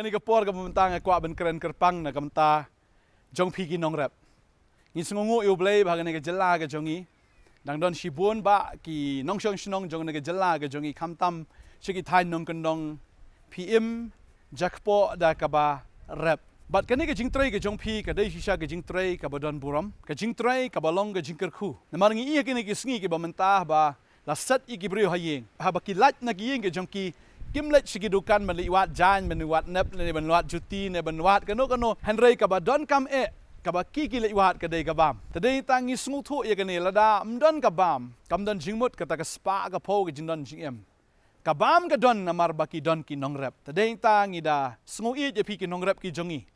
Hagan ni kapor ka pementang akwa ben keren kerpang na kamta jong pi kinong rep. Ngin sungungu yu blay hagan ni jela ka jongi. Dang don shibun ba ki nong shong shnong jong ni jela ka jongi kamtam shiki thai nong kandong PM jakpo da ka ba rep. Bat kani ka jingtray ka jong pi ka dai shisha ka jingtray ka ba don buram ka jingtray ka ba long ka jingkerku. Na marangi iya kini ki sngi ki ba mentah ba lasat i ki brio hayeng. Ha ba ki lat na ki yeng ka jong ki Kimlet sigidukan meliwat jan menuat nep ne menuat juti ne menuat kano Henry kabadon kam kabaki liwat kadai kabam tadai tangi smutu ya kani lada mdon kabam kamdon jingmut kata ka spa ka po ka jindon jingem kabam ka don namar baki don ki nongrep tadai tangi da smu i je pi ki nongrep ki jongi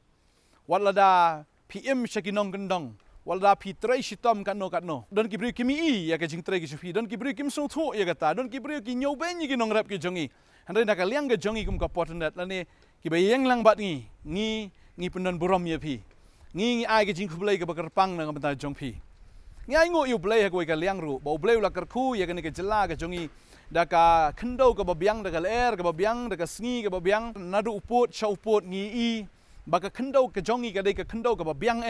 walada PM shakinong gendong walada pi trai shitom kano don ki bri kimi i ya ka jing trai ki sufi don ki bri kim smutu ya kata don ki bri ki nyoben ki nongrep ki jongi Henry nak liang ke jongi kum kapotan dat lani kibayeng lang bat ngi pendon burom ya pi ngi ai ke jing kublai ke bakerpang na ngam jong pi ngi ai ngo yu blai ha ko ka liang ru bau blai la kerku ya ke jela ke jongi da ka khendo ke babiang da ka ler ke babiang da ka sngi ke babiang nadu uput cha uput ngi i ba ka khendo ke jongi ke dai ka khendo ke babiang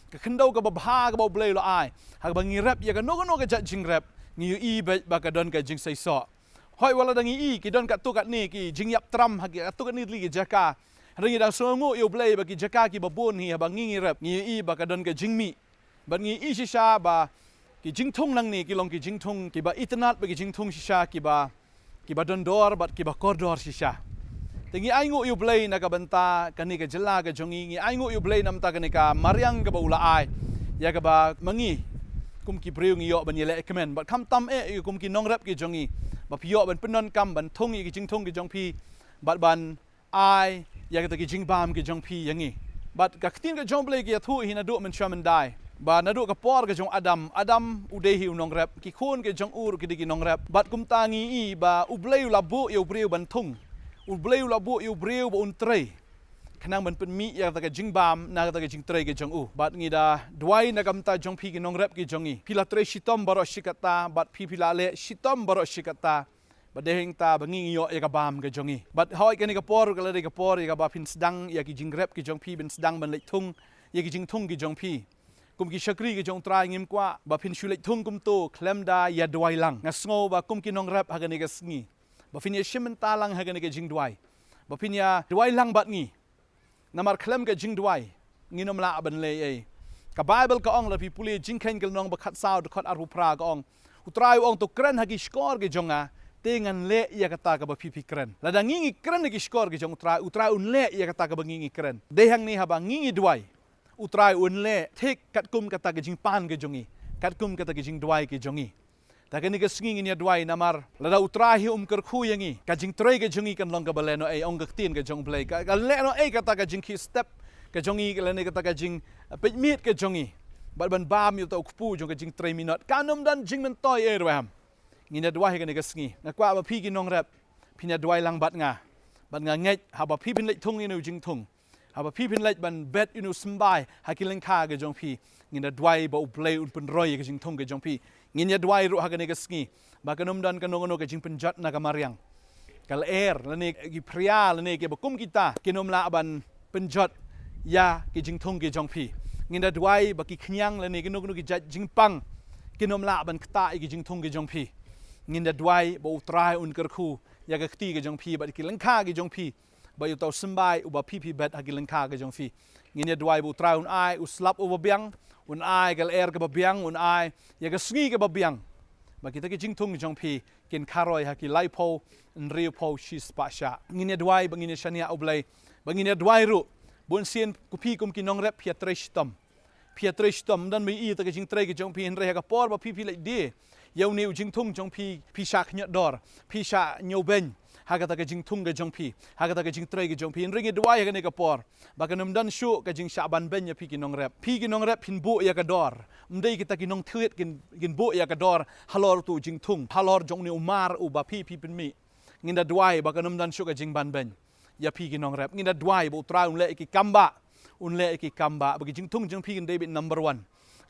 ke khendo ke babha ke bau blai la ai ha ba ngi rap ya ka no ke jat jing rap ngi i ba ka don ka jing sai so Hoi wala dangi i ki don kat tu kat ni ki jingyap tram hagi kat tu kat ni li jaka. Ringi dah sungu yu play bagi jaka ki babun hi ba ngi rap ngi i ba ka don ka jingmi. Ba ngi i shisha ba ki jingthung nang ni ki long ki jingthung ki ba itnat bagi jingthung shisha ki ba don dor bat ki ba kordor shisha. Tingi ai ngu yu play na ka banta kani ka jela ka jongi ngi ai ngu yu play nam ta kani ka mariang ka ba ula ai. Ya ka ba mangi kum ki breu ngi yo ban yele ekmen bat kam tam kum ki nong rap ki jongi ba pio ban penon kam ban thung ki jing thung ki jong pi bat ban ai ya ka ki jing bam ki jong pi yangi bat ka tin ka jong play ki thu hi na du men shaman dai ba na du ka por ka jong adam udei hi nong rap ki khun ki jong ur ki ki nong rap bat kum tangi i ba u bleu la bu yu breu ban thung u bleu la bu yu breu ba un trei kanang ban pen mi ya ka jing bam na ka jing trei ki jong u bat ngi da dwai na kam ta jong pi ki nong rap ki jongi pila trei shitom baro shikata bat pi pila le shitom baro shikata bat dehing ta bangi yo ya ka bam ka jongi bat hoi ka ni ka por ka le ka por ya ka ba pin sedang ya ki jing rap ki jong pi ben sedang ban le thung ya ki jing thung ki jong pi kum ki shakri ki jong trai ngim kwa ba pin shu le thung kum to klem da ya dwai lang ngasngo ba kum ki nong rap ha ka ni ka sngi ba pin ya shimen ta lang ha ka ni ka jing dwai ba pin ya dwai lang bat ngi namar klem ka jing dwai nginom la ban le ai ka bible ka ong la pi puli jing khen kel nong ba khat sao de khat aru pra ka ong utrai ong to kren ha ki skor ki jonga tengan le ia kata ka ba pi kren la da ngi kren ki skor ki jong utrai un le ia kata ka ba ngi kren de hang ni ha ba ngi dwai utrai un le thek kat kum kata ka jing pan ki jongi kat kum kata ki jing dwai ki jongi ta ka ni ka sngi ni dwai namar la da utrai hi ker khu yangi ka jing trei ka jongi kan long ka baleno ai ong ka tin ka jong play ka le no ai kata ka jing ki step ka jongi ka le ni kata ka jing pet mit ka jongi bat ban bam yu to kpu jong ka jing 3 minute kanom dan jing men toy e ram ngina dwai ka ni ka sngi na kwa ba pi ki nong rap pinya dwai lang bat nga nget ha ba pi pin le thung inu jing thung ha ba pi pin le ban bet inu smbai ha ki leng kha ka jong pi ngina dwai ba u play un pen roi ka jing thung ka jong pi nginya dwai ru ha ka ni ka sngi ba ka nom dan ka nong ka jing pen jat na ka mariang kal la ni ki pria la ni ke ba kum kita kinom la ban pen jat ya ki jing thung ki jong pi ngina dwai ba ki khnyang la ni ki nong ki jat jing pang kinom la ban kta ki jing thung ki jong pi nginda dwai ba utrai un kerku ya ka khti ke jong pi ba ki lengkha ke jong pi ba yu tau sembai u ba pi bet ha ki lengkha ke jong pi nginda dwai bu utrai un ai u slap u babiang un ai gal er ke babiang un ai ya ka sngi ke babiang ba kita ki jing thung jong pi kin kharoi ha ki lai po un ri po shi spa sha nginda dwai ba nginda shania u blai ba nginda dwai ru bun sien ku pi kum ki nong rep pia treshtom dan mi i ta ke jing tre ke jong pi en re ha ka por ba pi le de Yau ni jing thung jong pi sha khnya dor pi sha nyo ben ha ka ta ka jing thung ka jong pi ha ka ta ka jing trei ka jong pi ringi dwai ka ne ka por ba ka nam dan shu ka jing sha ban ben ya pi ki nong rep pin bu ya ka dor mdei kita ki nong thuet kin bu ya ka dor halor tu jing thung halor jong ni umar u ba pi pin mi nginda dwai ba ka nam dan shu ka jing ban ben ya pi ki nong rep nginda dwai bu tra un le ki kamba ba ki jing thung jong pi kin David number 1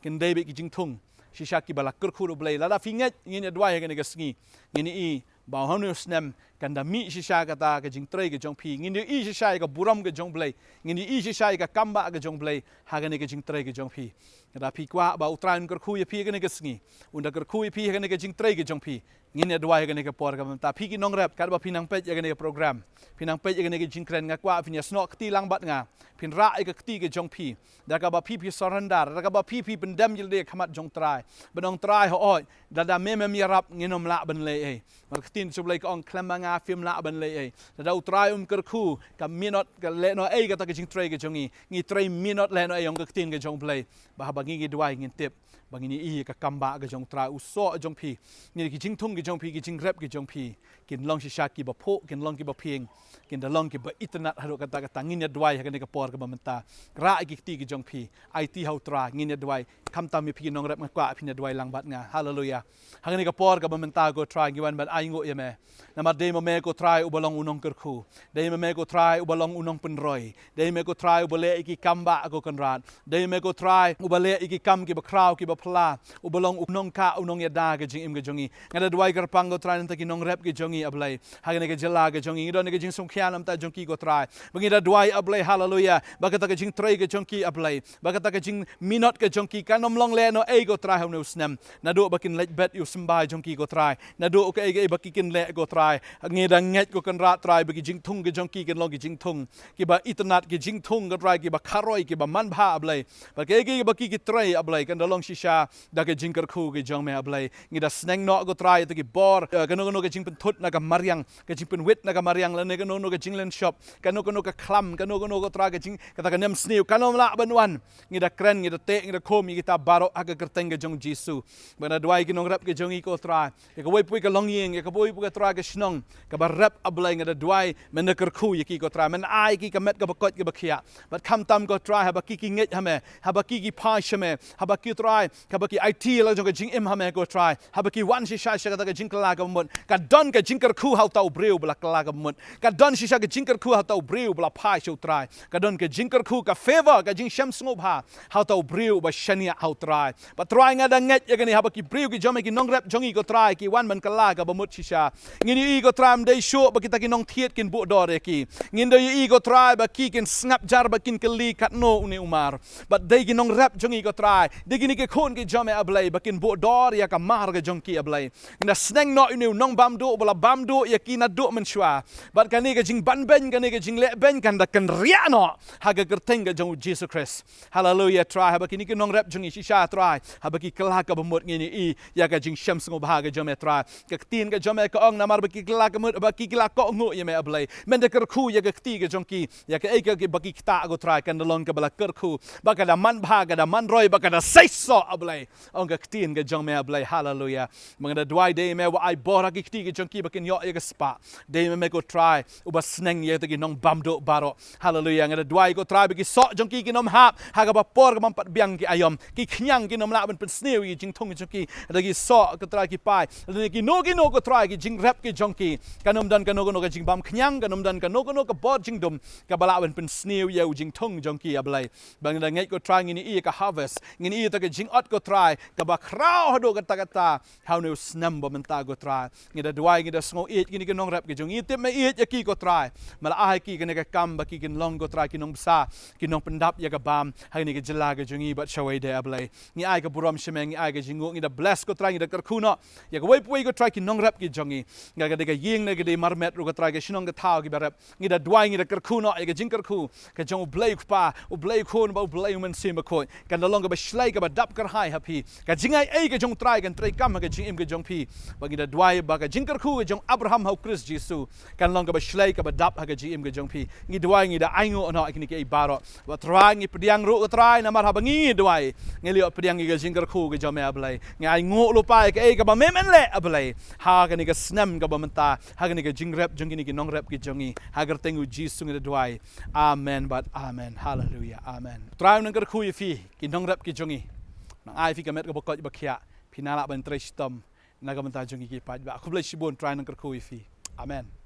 kin David ki jing thung Shisha ki balak kurkhuru blay lada finget ngini dwai ngini gasngi ngini I bao hau neus nem kan da mi shisha kata ka jing trei ka jong phi ngin i shisha ka buram ka jong blai ngin i shisha ka kamba ka jong blai ha ka ne ka jing trei ka jong phi da phi kwa ba utran kar khu ya phi ka ne ka sngi unda kar khu ya phi ka ne ka jing trei ka jong phi ngin ya dua ka ne ka por ka ta phi ki nong rap ka ba phi nang pet ya ka ne ka program phi nang pet ya ka ne ka jing kren nga kwa phi ya snok ti lang bat nga phin ra ai ka ti ka jong phi da ka ba phi surrender da ka ba phi pendam jil de khamat jong trai benong trai ho oi da me mi rap nginom la ban le ei mar tin sub le ka ong klemanga film la ban le ei da trai kar khu ka minot ka le no ei ka ta ka jing trai ka jong ngi trai minot le no ei ong ka tin ka jong play ba ba ngi dwai ngin tip bang ini i ka kamba ka jong tra uso jong phi ni ki jing thung ki jong phi ki jing rap ki jong phi kin long shisha ki ba pho kin long ki ba phieng kin da long ki ba itnat haru ka ta ka ngin ya dwai ka ne ka por ka ba menta ra ki ti ki jong phi it hau tra ngin ya dwai kham ta mi phi nong rap ngakwa phi ne dwai lang bat nga hallelujah ha ne ka por ka ba menta go try gi wan ban ai ngo ye me na ma de mo me ko try u balong unong ker khu de me ko try u balong unong pen roi de me ko try u bale ki kamba ko kan ran de me ko try u bale ki kam ki ba kraw ki ba pla u balong unong ka unong ya da ga jing im ga jongi ngada dwai gar pang go try nta ki nong rap ki jongi ablai ha ne ga jela ga jongi do ne ga jing song khian am ta jongi go try bangi da dwai ablai hallelujah ba ka ta ga jing trai ga jongi ablai ba ka ta ga jing minot ga jongi kanom long le no e go try no snem na do ba kin let bet you sambai jongi go try na do ka e ba ki kin le go try nge da nget go kan ra try ba ki jing thung ga jongi kin long ki jing thung ki ba itnat ki jing thung ga try ki ba kharoi ki ba man bha ablai ba ke ba ki trai ablai kan da long shisha da ke jing kar khu ke jong me ablai ngi da sneng no go try to ki bor kano ke jing pen thut na ka mariang ke jing pen wit na ka mariang la ne kano ke jing len shop kano ka klam kano go try ke jing kata ka nem snew kano la banwan ngi da kren ngi da te ngi da khom ngi ta baro aga kerteng ke jong jisu bana dwai ki nong rap ke jong i ko try ke woi pui ka long yeng ke woi pui ka try ke snong ka ba rap ablai ngi da dwai men na kar khu ye ki ko try men ai ki ka met ka ba kot ke ba khia but kham tam go try ha ba ki nget ha me ha ba ki pa shame ha ba ki try ka ba ki IT la jong jing im ha me go try ha ba ki wan shi sha sha ka jing kala ka mun ka don ka jing kar khu ha tau breu bla kala ka mun ka don shi sha ka jing kar khu ha tau breu bla pa shu try ka don ka jing kar khu ka favor ka jing sham sngop ha tau breu ba shania ha try ba try nga da nget ya ka ni ha ba ki breu ki jom ki nong rap jong i go try ki wan man kala ka ba mut shi sha ngini i go try am dei shu ba ki ta ki nong thiet kin bu do re ki ngin do i go try ba ki kin snap jar ba kin kali kat no uni umar but dei ki nong rap jong i go try de ki ni ke khon ki jom ablai bakin bo dor ya ka mar ga jongki ablai na sneng no inu nong bam do bala bam do ya ki na do men shwa bat kan ni ga jing ban ben kan ni ga jing le ben kan da kan ria no ha ga gerteng ga jong Jesus Christ hallelujah try ha bakin ni nong rap jong i shisha try ha baki kala ka bamut ngini i ya ga jing sham sngo ba ga jom try ka tin ga jom ka ong na mar baki kala ka mut baki kala ko ngo ye me ablai men da kar khu ya ga ti ga jongki ya ka e ga baki ta go try kan da long ka bala kar khu ba ka da man ba ga da man roi ba ka da sai so ablai ong ka tin ga jong me ablai hallelujah mga da dwai de me wa ai bora ki ti ga jongki bakin yo ya ga spa de me go try u ba sneng ye ta gi nong bam do baro hallelujah nga da dwai go try baki so jongki ki nom hap ha ga ba por ga mam pat biang ki ayom ki khnyang ki nom la ban pen sneu yi jing thong jongki da gi so ka try ki pai da gi no go try ki jing rap ki jongki kanom dan ka no ga jing bam khnyang kanom dan ka no ka bor jing dum ka bala ban pen sneu ye jing thong jongki ablai bang da ngai go try ngini i ka harvest ngini i ta ga jing ot go try ka ba kraw do ka ta how no snam ba man ta go try ngi da dwai ngi da sngo it ngini ka nong rap ki jong i tip me it ya ki go try mala ai ki ka ne ka kam ba ki kin long go try ki nong sa ki nong pendap ya ka bam hai ni ka jela ga jong i ba shawai de ablai ngi ai ka buram shemeng ngi ai ka jingo ngi da bless go try ngi da kar khuno ya ka wai pui go try ki nong rap ki jong i nga ga de ka ying ne ga de marmet ro go try ka shinong ga thao ki ba rap ngi da dwai ngi da kar khuno ya ka jing kar khu ka jong blai pa u blai khon ba blai man sim ba khoi kan da long ga ba shlai ka ba dap kar hai happy ka jingai ai ka jong try kan try kam ka jing im ka jong phi ba ngi da dwai ba ka jing kar khu ka jong Abraham hau Chris Jesus kan long ga ba shlai ka ba dap ha ka jing im ka jong phi ngi dwai ngi da ai ngo no ikni ke baro ba try ngi pediang ro try na mar ha ba ngi dwai ngi li pediang ngi ka jing kar khu ka jong me ablai ngi ai ngo lo pa ka ai ka ba men le ablai ha ka ni ka snam ka ba menta ha ka ni ka jing rap jong ni ki nong rap ki jongi ha gar tengu Jesus ngi da dwai amen but amen hallelujah amen try nang kar khu fi ki nong rap ki jongi nang ai fi ka met ka ba ko ba khia pinala ban trestom na ka menta jongi ki pa ba khu blai shibon try nang kar khu fi amen